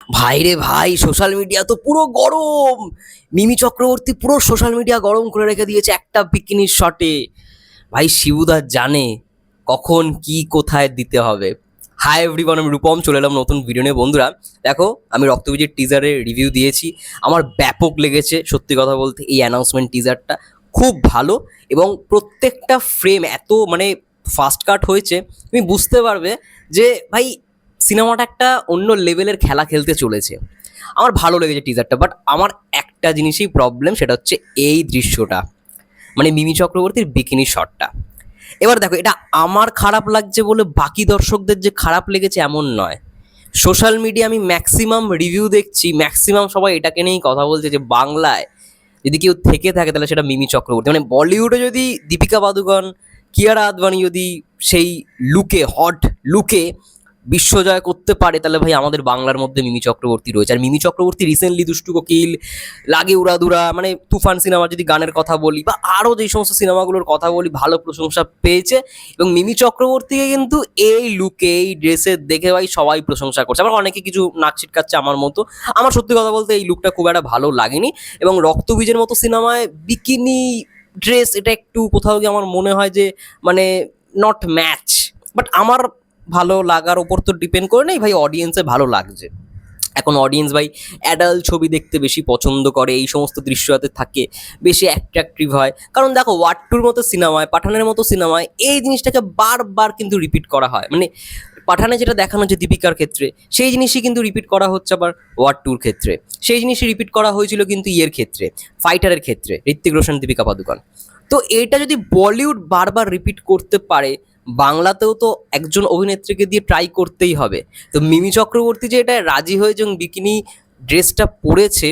ভাই রে ভাই, সোশ্যাল মিডিয়া তো পুরো গরম। মিমি চক্রবর্তী পুরো সোশ্যাল মিডিয়া গরম করে রেখে দিয়েছে একটা বিকিনির শটে। ভাই শিবুদা জানে কখন কি কোথায় দিতে হবে। হাই এভরিওয়ান, আমি রূপম চলে এলাম নতুন ভিডিও নিয়ে। বন্ধুরা দেখো, আমি রক্তবীজের টিজারের রিভিউ দিয়েছি। আমার ব্যাপক লেগেছে সত্যি কথা বলতে। এই অ্যানাউন্সমেন্ট টিজারটা খুব ভালো এবং প্রত্যেকটা ফ্রেম এত মানে ফাস্ট কাট হয়েছে, তুমি বুঝতে পারবে যে ভাই সিনেমাটা একটা অন্য লেভেলের খেলা খেলতে চলেছে। আমার ভালো লেগেছে টিজারটা, বাট আমার একটা জিনিসই প্রবলেম, সেটা হচ্ছে এই দৃশ্যটা, মানে মিমি চক্রবর্তীর বিকিনি শটটা। এবার দেখো, এটা আমার খারাপ লাগছে বলে বাকি দর্শকদের যে খারাপ লেগেছে এমন নয়। সোশ্যাল মিডিয়া আমি ম্যাক্সিমাম রিভিউ দেখছি, ম্যাক্সিমাম সবাই এটাকে নিয়েই কথা বলছে যে বাংলায় যদি কেউ থেকে থাকে তাহলে সেটা মিমি চক্রবর্তী। মানে বলিউডে যদি দীপিকা পাদুকোন, কিয়ারা আদবানি যদি সেই লুকে, হট লুকে বিশ্বজয় করতে পারে, তাহলে ভাই আমাদের বাংলার মধ্যে মিমি চক্রবর্তী রয়েছে। আর মিমি চক্রবর্তী রিসেন্টলি দুষ্টু কোকিল, লাগে উড়াদুরা, মানে তুফান সিনেমার যদি গানের কথা বলি বা আরও যেই সমস্ত সিনেমাগুলোর কথা বলি, ভালো প্রশংসা পেয়েছে। এবং মিমি চক্রবর্তীকে কিন্তু এই লুকে, এই ড্রেসে দেখে ভাই সবাই প্রশংসা করছে। আবার অনেকে কিছু নাক ছিটকাচ্ছে আমার মতো। আমার সত্যি কথা বলতে এই লুকটা খুব একটা ভালো লাগেনি। এবং রক্তবীজের মতো সিনেমায় বিকিনি ড্রেস, এটা একটু কোথাও গিয়ে আমার মনে হয় যে মানে নট ম্যাচ। বাট আমার ভালো লাগার ওপর তো ডিপেন্ড করে নেই ভাই, অডিয়েন্সে ভালো লাগছে। এখন অডিয়েন্স ভাই অ্যাডাল্ট ছবি দেখতে বেশি পছন্দ করে, এই সমস্ত দৃশ্য যাতে থাকে বেশি অ্যাট্রাকটিভ হয়। কারণ দেখো, ওয়ার টুর মতো সিনেমায়, পাঠানের মতো সিনেমায় এই জিনিসটাকে বারবার কিন্তু রিপিট করা হয়। মানে পাঠানে যেটা দেখানো হচ্ছে দীপিকার ক্ষেত্রে, সেই জিনিসই কিন্তু রিপিট করা হচ্ছে আবার ওয়ার টুর ক্ষেত্রে। সেই জিনিসই রিপিট করা হয়েছিল কিন্তু ইয়ের ক্ষেত্রে, ফাইটারের ক্ষেত্রে, ঋত্বিক রোশন, দীপিকা পাদুকোন। তো এটা যদি বলিউড বারবার রিপিট করতে পারে, বাংলাতেও তো একজন অভিনেত্রীকে দিয়ে ট্রাই করতেই হবে। তো মিমি চক্রবর্তী যে এটা রাজি হয়েছে এবং বিকিনি ড্রেসটা পরেছে,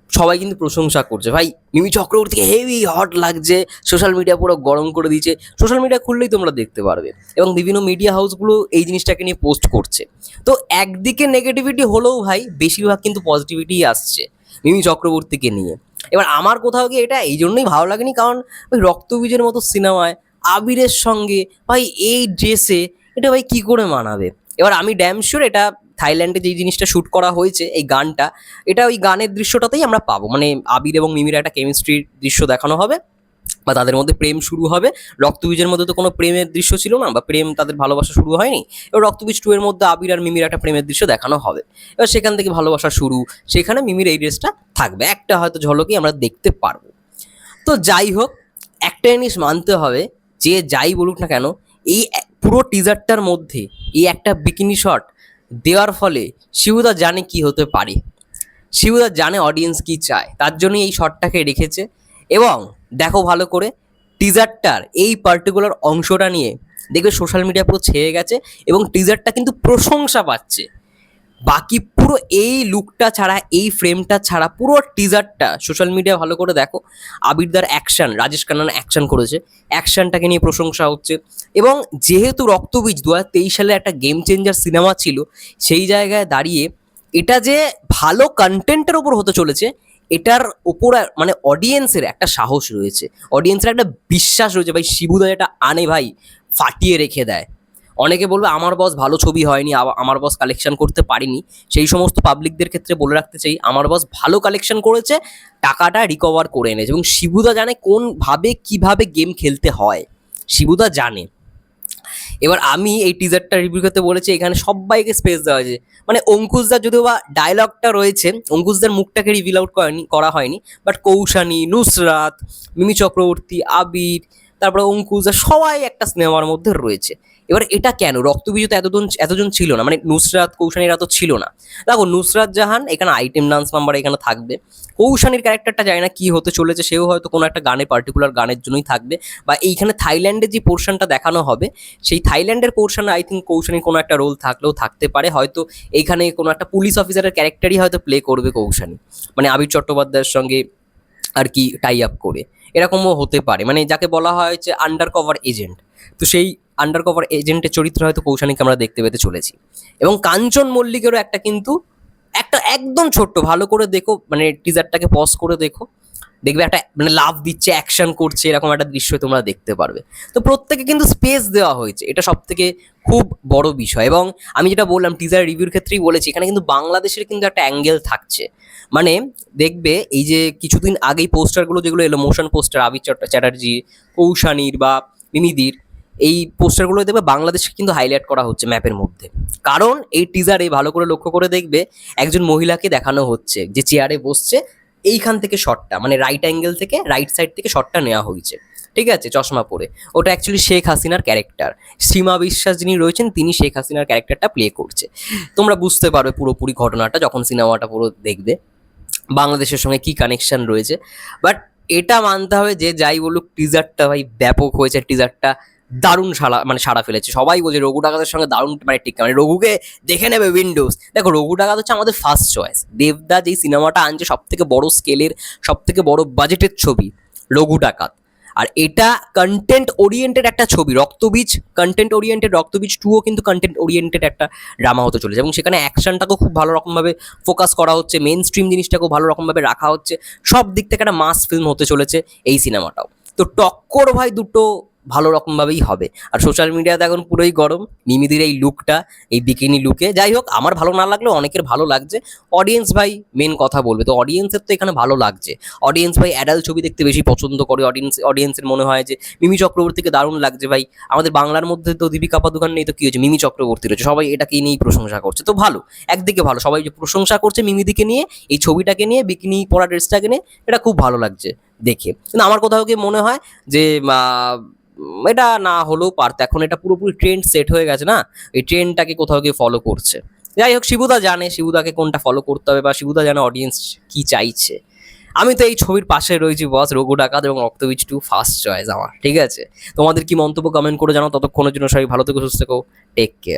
সবাই কিন্তু প্রশংসা করছে। ভাই মিমি চক্রবর্তীকে হেভি হট লাগছে, সোশ্যাল মিডিয়া পুরো গরম করে দিয়েছে। সোশ্যাল মিডিয়া খুললেই তোমরা দেখতে পারবে, এবং বিভিন্ন মিডিয়া হাউসগুলো এই জিনিসটাকে নিয়ে পোস্ট করছে। তো একদিকে নেগেটিভিটি হলেও ভাই বেশিরভাগ কিন্তু পজিটিভিটি আসছে মিমি চক্রবর্তীকে নিয়ে। এবার আমার কোথাও গিয়ে এটা এই জন্যই ভালো লাগেনি, কারণ ওই রক্তবীজের মতো সিনেমায় আবিরের সঙ্গে ভাই এই ড্রেসে এটা ভাই কি করে মানাবে। এবার আমি ড্যাম শিওর এটা থাইল্যান্ডে যেই জিনিসটা শ্যুট করা হয়েছে, এই গানটা, এটা ওই গানের দৃশ্যটাতেই আমরা পাবো। মানে আবির এবং মিমির একটা কেমিস্ট্রির দৃশ্য দেখানো হবে, বা তাদের মধ্যে প্রেম শুরু হবে। রক্তবীজের মধ্যে তো কোনো প্রেমের দৃশ্য ছিল না, বা প্রেম তাদের ভালোবাসা শুরু হয়নি। এবার রক্তবীজ 2 এর মধ্যে আবির আর মিমির একটা প্রেমের দৃশ্য দেখানো হবে। এবার সেখান থেকে ভালোবাসা শুরু, সেখানে মিমির এই ড্রেসটা থাকবে, একটা হয়তো ঝলকই আমরা দেখতে পারবো। তো যাই হোক, একটা জিনিস মানতে হবে, যে যাই বলুক না কেন, এই পুরো টিজারটার মধ্যে এই একটা বিকিনি শট দেওয়ার ফলে শিবুদা জানে কি হতে পারে। শিবুদা জানে অডিয়েন্স কি চায়, তার জন্যই এই শটটাকে রেখেছে। এবং দেখো ভালো করে টিজারটার এই পার্টিকুলার অংশটা নিয়ে দেখবে সোশ্যাল মিডিয়া পুরো ছেয়ে গেছে, এবং টিজারটা কিন্তু প্রশংসা পাচ্ছে। বাকি পুরো এই লুকটা ছাড়া, এই ফ্রেমটা ছাড়া পুরো টিজারটা সোশ্যাল মিডিয়া ভালো করে দেখো। আবিরদার অ্যাকশন, রাজেশ খান্না অ্যাকশন করেছে, অ্যাকশনটাকে নিয়ে প্রশংসা হচ্ছে। এবং যেহেতু রক্তবীজ 2023 সালে একটা গেম চেঞ্জার সিনেমা ছিল, সেই জায়গায় দাঁড়িয়ে এটা যে ভালো কন্টেন্টের ওপর হতে চলেছে, এটার ওপর মানে অডিয়েন্সের একটা সাহস রয়েছে, অডিয়েন্সের একটা বিশ্বাস রয়েছে। ভাই শিবুদা এটা আনে ভাই, ফাটিয়ে রেখে দেয়। অনেকে বলবে আমার বস ভালো ছবি হয়নি, আমার বস কালেকশন করতে পারেনি। সেই সমস্ত পাবলিকদের ক্ষেত্রে বলে রাখতে চাই, আমার বস ভালো কালেকশন করেছে, টাকাটা রিকভার করে এনেছে। এবং শিবুদা জানে কোনভাবে কিভাবে গেম খেলতে হয়, শিবুদা জানে। এবার আমি এই টিজারটা রিভিউ করতে বলেছি, এখানে সবাইকে স্পেস দেওয়া হয়েছে। মানে অঙ্কুশদার যদিও বা ডায়লগটা রয়েছে, অঙ্কুশদার মুখটাকে রিভিল আউট করা হয়নি, বাট কৌশানী, নুসরাত, মিমি চক্রবর্তী, আবির, তারপরে অঙ্কুশদা, সবাই একটা সিনেমার মধ্যে রয়েছে। এবার এটা কেন, রক্তবীজ তো এতজন ছিল না, মানে নুসরাত কৌশানীরা তো ছিল না। দেখো, নুসরাত জাহান এখানে আইটেম ডান্স নাম্বার এখানে থাকবে। কৌশানীর ক্যারেক্টারটা জানি না কি হতে চলেছে, সেও হয়তো কোনো একটা গানে, পার্টিকুলার গানের জন্যই থাকবে। বা এইখানে থাইল্যান্ডের যে পোর্শনটা দেখানো হবে, সেই থাইল্যান্ডের পোর্শনে আই থিঙ্ক কৌশানীর কোনো একটা রোল থাকলেও থাকতে পারে। হয়তো এইখানে কোনো একটা পুলিশ অফিসারের ক্যারেক্টারই হয়তো প্লে করবে কৌশানী, মানে আবির চট্টোপাধ্যায়ের সঙ্গে আর কি টাই আপ করে, এরকমও হতে পারে। মানে যাকে বলা হয় হচ্ছে আন্ডার কভার এজেন্ট, তো সেই আন্ডার কভার এজেন্টের চরিত্রে হয়তো কৌশানীকে আমরা দেখতে পেতে চলেছি। এবং কাঞ্চন মল্লিকেরও একটা কিন্তু একটা একদম ছোট্ট, ভালো করে দেখো, মানে টিজারটাকে পজ করে দেখো, দেখবে একটা মানে লাভ দিচ্ছে, অ্যাকশন করছে, এরকম একটা দৃশ্য তোমরা দেখতে পারবে। তো প্রত্যেকে কিন্তু স্পেস দেওয়া হয়েছে, এটা সব থেকে খুব বড় বিষয়। এবং আমি যেটা বললাম টিজার রিভিউর ক্ষেত্রেই বলেছি, এখানে কিন্তু বাংলাদেশের কিন্তু একটা অ্যাঙ্গেল থাকছে। মানে দেখবে এই যে কিছুদিন আগেই পোস্টারগুলো যেগুলো এলো, মোশন পোস্টার, আবির চ্যাটার্জি, কৌশানীর বা মিমিদির, এই পোস্টারগুলো দেখবে বাংলাদেশকে কিন্তু হাইলাইট করা হচ্ছে ম্যাপের মধ্যে। কারণ এই টিজারে ভালো করে লক্ষ্য করে দেখবে একজন মহিলাকে দেখানো হচ্ছে যে চেয়ারে বসছে, এইখান থেকে শটটা, মানে রাইট অ্যাঙ্গেল থেকে, রাইট সাইড থেকে শটটা নেওয়া হয়েছে, ঠিক আছে, চশমা পরে। ওটা অ্যাকচুয়ালি শেখ হাসিনার ক্যারেক্টার, সীমা বিশ্বাস যিনি রয়েছেন তিনি শেখ হাসিনার ক্যারেক্টারটা প্লে করছে। তোমরা বুঝতে পারবে পুরোপুরি ঘটনাটা যখন সিনেমাটা পুরো দেখবে, বাংলাদেশের সঙ্গে কি কানেকশন রয়েছে। বাট এটা মানতে হবে, যে যাই বলুক টিজারটা ভাই ব্যাপক হয়েছে, টিজারটা দারুণ সাড়া ফেলেছে। সবাই বলছে রঘু ডাকাতের সঙ্গে দারুণ, মানে ঠিক মানে রঘুকে দেখে নেবে উইন্ডোজ। দেখো রঘু ডাকাত হচ্ছে আমাদের ফার্স্ট চয়েস। দেবদা যেই সিনেমাটা আনছে সব থেকে বড় স্কেলের, সব থেকে বড় বাজেটের ছবি রঘু ডাকাত। আর এটা কন্টেন্ট ওরিয়েন্টেড একটা ছবি, রক্তবীজ কন্টেন্ট ওরিয়েন্টেড, রক্তবীজ 2ও কিন্তু কন্টেন্ট ওরিয়েন্টেড একটা ড্রামা হতে চলেছে। এবং সেখানে অ্যাকশনটাকেও খুব ভালো রকমভাবে ফোকাস করা হচ্ছে, মেন স্ট্রিম জিনিসটাকেও ভালো রকমভাবে রাখা হচ্ছে, সব দিক থেকে একটা মাস ফিল্ম হতে চলেছে এই সিনেমাটাও। তো টক্কর ভাই দুটো ভালো রকমভাবেই হবে। আর সোশ্যাল মিডিয়াতে এখন পুরোই গরম মিমিদির এই লুকটা, এই বিকিনি লুকে। যাই হোক, আমার ভালো না লাগলেও অনেকের ভালো লাগছে। অডিয়েন্স ভাই মেন কথা বলবে, তো অডিয়েন্সের তো এখানে ভালো লাগছে। অডিয়েন্স ভাই অ্যাডাল্ট ছবি দেখতে বেশি পছন্দ করে। অডিয়েন্সের মনে হয় যে মিমি চক্রবর্তীকে দারুণ লাগছে। ভাই আমাদের বাংলার মধ্যে তো দীপিকা পাদুকোন নেই, তো কি হয়েছে, মিমি চক্রবর্তী রয়েছে, সবাই এটাকে নিয়েই প্রশংসা করছে। তো ভালো, একদিকে ভালো, সবাই যে প্রশংসা করছে মিমিদিকে নিয়ে, এই ছবিটাকে নিয়ে, বিকিনি পরা ড্রেসটাকে নিয়ে, এটা খুব ভালো লাগছে দেখে। কিন্তু আমার কোথাও গিয়ে মনে হয় যে এটা না হলেও পারতো। এখন এটা পুরোপুরি ট্রেন্ড সেট হয়ে গেছে না, এই ট্রেন্ডটাকে কোথাও গিয়ে ফলো করছে। যাই হোক, শিবুদা জানে শিবুদাকে কোনটা ফলো করতে হবে, বা শিবুদা জানে অডিয়েন্স কি চাইছে। আমি তো এই ছবির পাশে রয়েছি বস, রঘু ডাকাত এবং রক্তবীজ 2 ফার্স্ট চয়েস আমার, ঠিক আছে। তোমাদের কি মন্তব্য কমেন্ট করে জানাও। ততক্ষণের জন্য সবাই ভালো থেকো, সুস্থ থেকো, টেক কেয়ার।